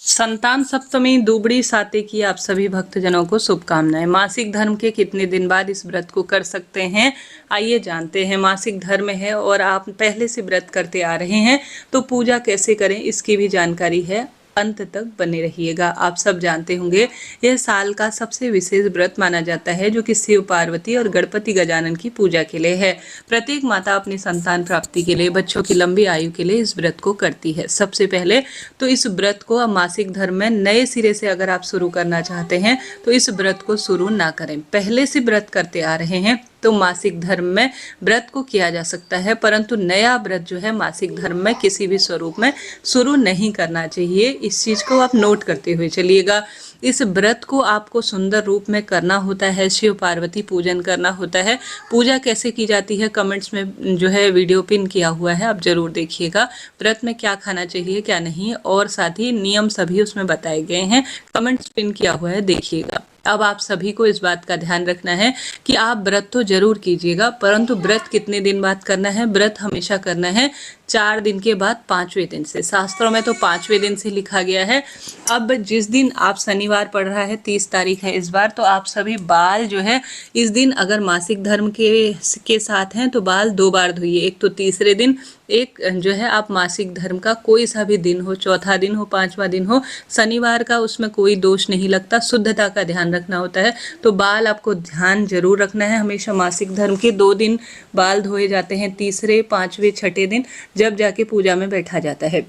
संतान सप्तमी दुबड़ी साते की आप सभी भक्तजनों को शुभकामनाएं। मासिक धर्म के कितने दिन बाद इस व्रत को कर सकते हैं, आइए जानते हैं। मासिक धर्म है और आप पहले से व्रत करते आ रहे हैं तो पूजा कैसे करें इसकी भी जानकारी है, अंत तक बने रहिएगा। आप सब जानते होंगे यह साल का सबसे विशेष व्रत माना जाता है जो कि शिव पार्वती और गणपति गजानन की पूजा के लिए है। प्रत्येक माता अपनी संतान प्राप्ति के लिए, बच्चों की लंबी आयु के लिए इस व्रत को करती है। सबसे पहले तो इस व्रत को अब मासिक धर्म में नए सिरे से अगर आप शुरू करना चाहते हैं तो इस व्रत को शुरू ना करें। पहले से व्रत करते आ रहे हैं तो मासिक धर्म में व्रत को किया जा सकता है, परंतु नया व्रत जो है मासिक धर्म में किसी भी स्वरूप में शुरू नहीं करना चाहिए। इस चीज को आप नोट करते हुए चलिएगा। इस व्रत को आपको सुंदर रूप में करना होता है, शिव पार्वती पूजन करना होता है। पूजा कैसे की जाती है कमेंट्स में जो है वीडियो पिन किया हुआ है, आप जरूर देखिएगा। व्रत में क्या खाना चाहिए क्या नहीं, और साथ ही नियम सभी उसमें बताए गए हैं, कमेंट्स पिन किया हुआ है, देखिएगा। अब आप सभी को इस बात का ध्यान रखना है कि आप व्रत तो जरूर कीजिएगा, परंतु व्रत कितने दिन बाद करना है। व्रत हमेशा करना है 4 दिन के बाद 5वें दिन से। शास्त्रों में तो 5वें दिन से लिखा गया है। अब जिस दिन आप शनिवार पड़ रहा है, 30 तारीख है इस बार, तो आप सभी बाल जो है इस दिन अगर मासिक धर्म के साथ हैं तो बाल 2 बार धोइए। एक तो तीसरे दिन, एक जो है आप मासिक धर्म का कोई सा भी दिन हो, चौथा दिन हो, 5वां दिन हो, शनिवार का उसमें कोई दोष नहीं लगता। शुद्धता का ध्यान रखना होता है, तो बाल आपको ध्यान जरूर रखना है। हमेशा मासिक धर्म के 2 दिन बाल धोए जाते हैं, तीसरे, 5वें, 6ठे दिन जब जाके पूजा में बैठा जाता है।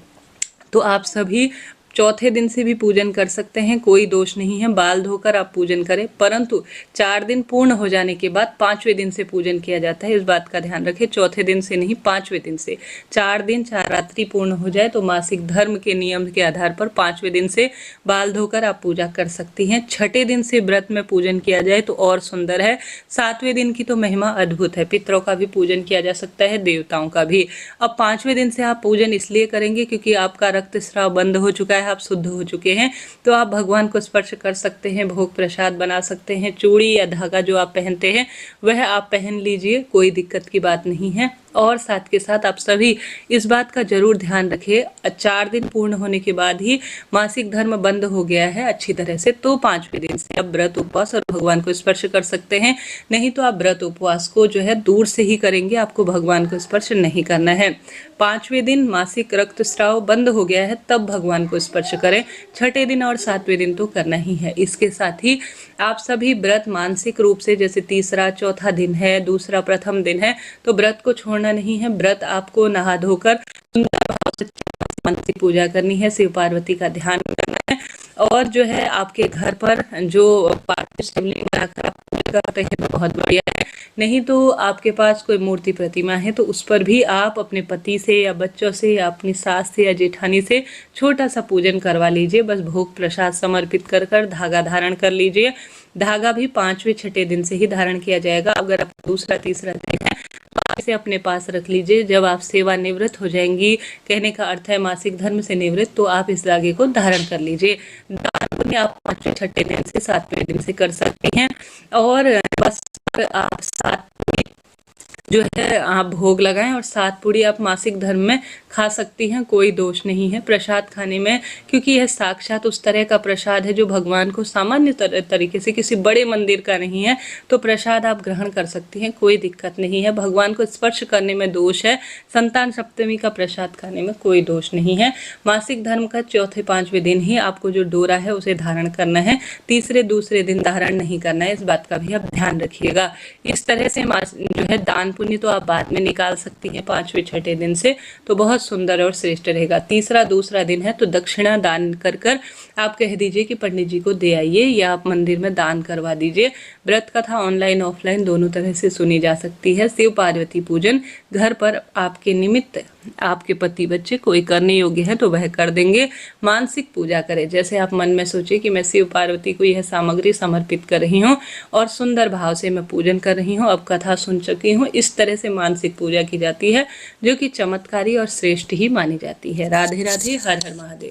तो आप सभी चौथे दिन से भी पूजन कर सकते हैं, कोई दोष नहीं है, बाल धोकर आप पूजन करें। परंतु 4 दिन पूर्ण हो जाने के बाद 5वें दिन से पूजन किया जाता है, इस बात का ध्यान रखें। चौथे दिन से नहीं, 5वें दिन से। 4 दिन 4 रात्रि पूर्ण हो जाए तो मासिक धर्म के नियम के आधार पर 5वें दिन से बाल धोकर आप पूजा कर सकती हैं। 6ठे दिन से व्रत में पूजन किया जाए तो और सुंदर है। 7वें दिन की तो महिमा अद्भुत है, पितरों का भी पूजन किया जा सकता है, देवताओं का भी। अब 5वें दिन से आप पूजन इसलिए करेंगे क्योंकि आपका रक्तस्राव बंद हो चुका है, आप शुद्ध हो चुके हैं, तो आप भगवान को स्पर्श कर सकते हैं, भोग प्रसाद बना सकते हैं। चूड़ी या धागा जो आप पहनते हैं वह आप पहन लीजिए, कोई दिक्कत की बात नहीं है। और साथ के साथ आप सभी इस बात का जरूर ध्यान रखें, 4 दिन पूर्ण होने के बाद ही मासिक धर्म बंद हो गया है अच्छी तरह से, तो 5वें दिन से आप व्रत उपवास और भगवान को स्पर्श कर सकते हैं। नहीं तो आप व्रत उपवास को जो है दूर से ही करेंगे, आपको भगवान को स्पर्श नहीं करना है। 5वें दिन मासिक रक्तस्राव बंद हो गया है तब भगवान को स्पर्श करें। 6ठे दिन और 7वें दिन तो करना ही है। इसके साथ ही आप सभी व्रत मानसिक रूप से, जैसे तीसरा, चौथा दिन है, दूसरा, प्रथम दिन है, तो व्रत को छोड़ना नहीं है। व्रत आपको नहा धोकर सुंदर भाव से मन से पूजा करनी है, शिव पार्वती का ध्यान करना है। और जो है आपके घर पर जो पार्थिव शिवलिंग बनाकर आप पूजा करते हैं तो बहुत बढ़िया है। नहीं तो आपके पास कोई मूर्ति प्रतिमा है तो उस पर भी आप अपने पति से या बच्चों से या अपनी सास से या जेठानी से छोटा सा पूजन करवा लीजिए। बस भोग प्रसाद समर्पित कर कर धागा धारण कर लीजिए। धागा भी 5वें 6ठे दिन से ही धारण किया जाएगा। अगर आप दूसरा तीसरा दिन है तो आप इसे अपने पास रख लीजिए। जब आप सेवानिवृत्त हो जाएंगी, कहने का अर्थ है मासिक धर्म से निवृत्त, तो आप इस धागे को धारण कर लीजिए। दान पुण्य आप 5वें 6ठे दिन से 7वें दिन से कर सकती हैं। और बस आप 7 जो है आप भोग लगाएं और 7 पूड़ी आप मासिक धर्म में खा सकती हैं, कोई दोष नहीं है प्रसाद खाने में, क्योंकि यह साक्षात उस तरह का प्रसाद है जो भगवान को सामान्य तरीके से, किसी बड़े मंदिर का नहीं है, तो प्रसाद आप ग्रहण कर सकती हैं, कोई दिक्कत नहीं है। भगवान को स्पर्श करने में दोष है, संतान सप्तमी का प्रसाद खाने में कोई दोष नहीं है। मासिक धर्म का चौथे 5वें दिन ही आपको जो डोरा है उसे धारण करना है, तीसरे दूसरे दिन धारण नहीं करना है, इस बात का भी आप ध्यान रखिएगा। इस तरह से जो है दान पुण्य तो आप बाद में निकाल सकती हैं 5वें 6ठे दिन से, तो बहुत सुंदर और श्रेष्ठ रहेगा। तीसरा दूसरा दिन है तो दक्षिणा दान कर कर आप कह दीजिए कि पंडित जी को दे आइए या आप मंदिर में दान करवा दीजिए। व्रत कथा ऑनलाइन ऑफलाइन दोनों तरह से सुनी जा सकती है। शिव पार्वती पूजन घर पर आपके निमित्त आपके पति बच्चे कोई करने योग्य है तो वह कर देंगे। मानसिक पूजा करें, जैसे आप मन में सोचिए कि मैं शिव पार्वती को यह सामग्री समर्पित कर रही हूँ और सुंदर भाव से मैं पूजन कर रही हूँ, अब कथा सुन चुकी हूँ। इस तरह से मानसिक पूजा की जाती है जो कि चमत्कारी और श्रेष्ठ ही मानी जाती है। राधे राधे, हर हर महादेव।